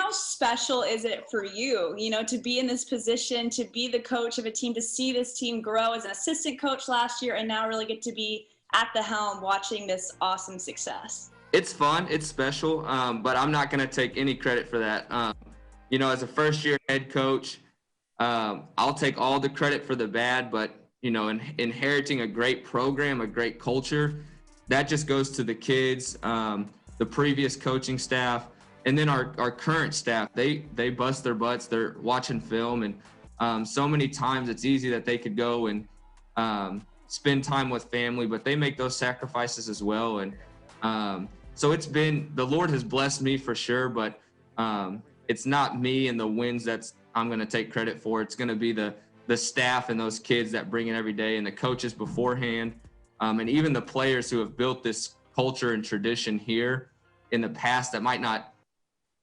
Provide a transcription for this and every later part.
how special is it for you, to be in this position, to be the coach of a team, to see this team grow as an assistant coach last year and now really get to be at the helm watching this awesome success? It's fun. It's special, but I'm not going to take any credit for that. As a first-year head coach, I'll take all the credit for the bad, but, inheriting a great program, a great culture, that just goes to the kids, the previous coaching staff, and then our current staff. They bust their butts. They're watching film, and so many times it's easy that they could go and spend time with family, but they make those sacrifices as well. And so the Lord has blessed me for sure, but it's not me and the wins that I'm going to take credit for. It's going to be the staff and those kids that bring it every day, and the coaches beforehand, and even the players who have built this culture and tradition here in the past that might not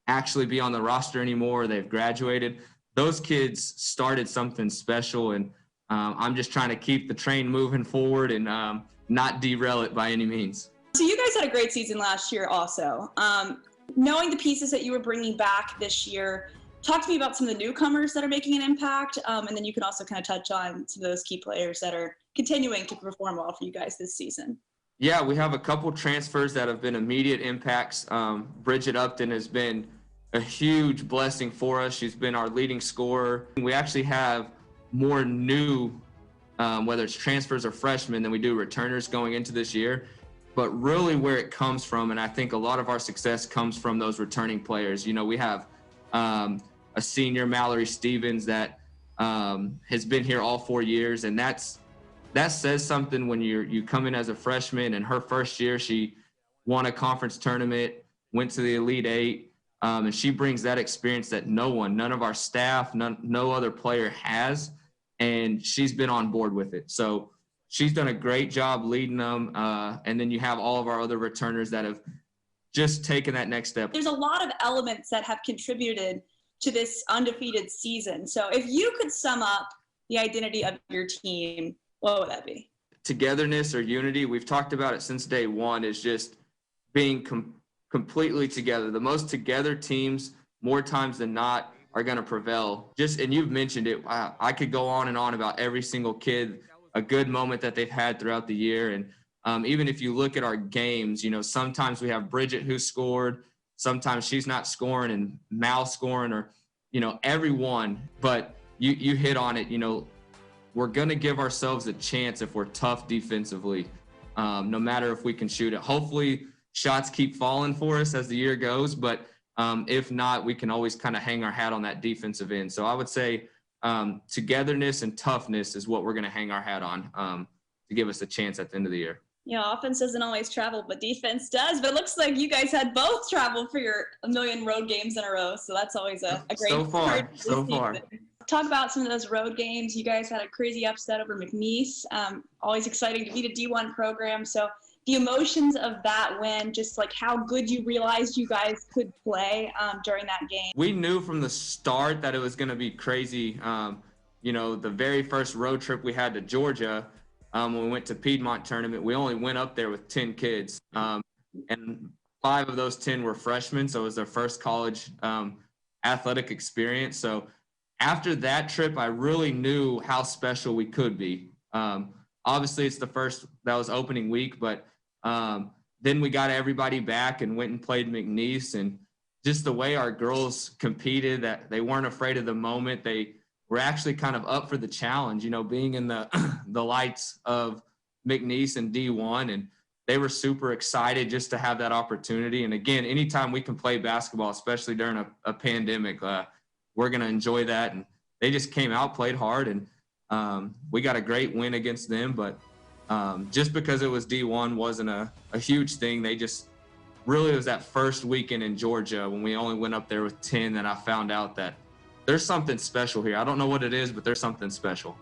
actually be on the roster anymore. They've graduated. Those kids started something special, and I'm just trying to keep the train moving forward and not derail it by any means. So you guys had a great season last year also. Knowing the pieces that you were bringing back this year, talk to me about some of the newcomers that are making an impact, and then you can also kind of touch on some of those key players that are continuing to perform well for you guys this season. Yeah, we have a couple transfers that have been immediate impacts. Bridget Upton has been a huge blessing for us. She's been our leading scorer. We actually have more new, whether it's transfers or freshmen, than we do returners going into this year. But really where it comes from, and I think a lot of our success comes from those returning players. We have a senior, Mallory Stevens, that has been here all 4 years, and that says something when you come in as a freshman. And her first year, she won a conference tournament, went to the Elite Eight, and she brings that experience that none of our staff, no other player has, and she's been on board with it. So she's done a great job leading them, and then you have all of our other returners that have just taken that next step. There's a lot of elements that have contributed to this undefeated season. So if you could sum up the identity of your team, what would that be? Togetherness or unity. We've talked about it since day one, is just being completely together. The most together teams, more times than not, are going to prevail. And you've mentioned it. I could go on and on about every single kid, a good moment that they've had throughout the year. And even if you look at our games, sometimes we have Bridget who scored, sometimes she's not scoring, and Mal scoring, or, everyone. But you hit on it. We're going to give ourselves a chance if we're tough defensively, no matter if we can shoot it. Hopefully shots keep falling for us as the year goes, but if not, we can always kind of hang our hat on that defensive end. So I would say togetherness and toughness is what we're going to hang our hat on to give us a chance at the end of the year. Offense doesn't always travel, but defense does. But it looks like you guys had both travel for your 1 million road games in a row, so that's always a great start. So far. Talk about some of those road games. You guys had a crazy upset over McNeese. Always exciting to beat a D1 program. So the emotions of that win, just like how good you realized you guys could play during that game. We knew from the start that it was going to be crazy. The very first road trip we had to Georgia, when we went to Piedmont tournament, we only went up there with 10 kids. And 5 of those 10 were freshmen. So it was their first college athletic experience. So after that trip, I really knew how special we could be. Obviously, it's that was opening week, but then we got everybody back and went and played McNeese. And just the way our girls competed, that they weren't afraid of the moment. They were actually kind of up for the challenge, being in the lights of McNeese and D1. And they were super excited just to have that opportunity. And again, anytime we can play basketball, especially during a pandemic, we're going to enjoy that. And they just came out, played hard, and we got a great win against them. But just because it was D1 wasn't a huge thing. They just really, it was that first weekend in Georgia when we only went up there with 10 that I found out that there's something special here. I don't know what it is, but there's something special.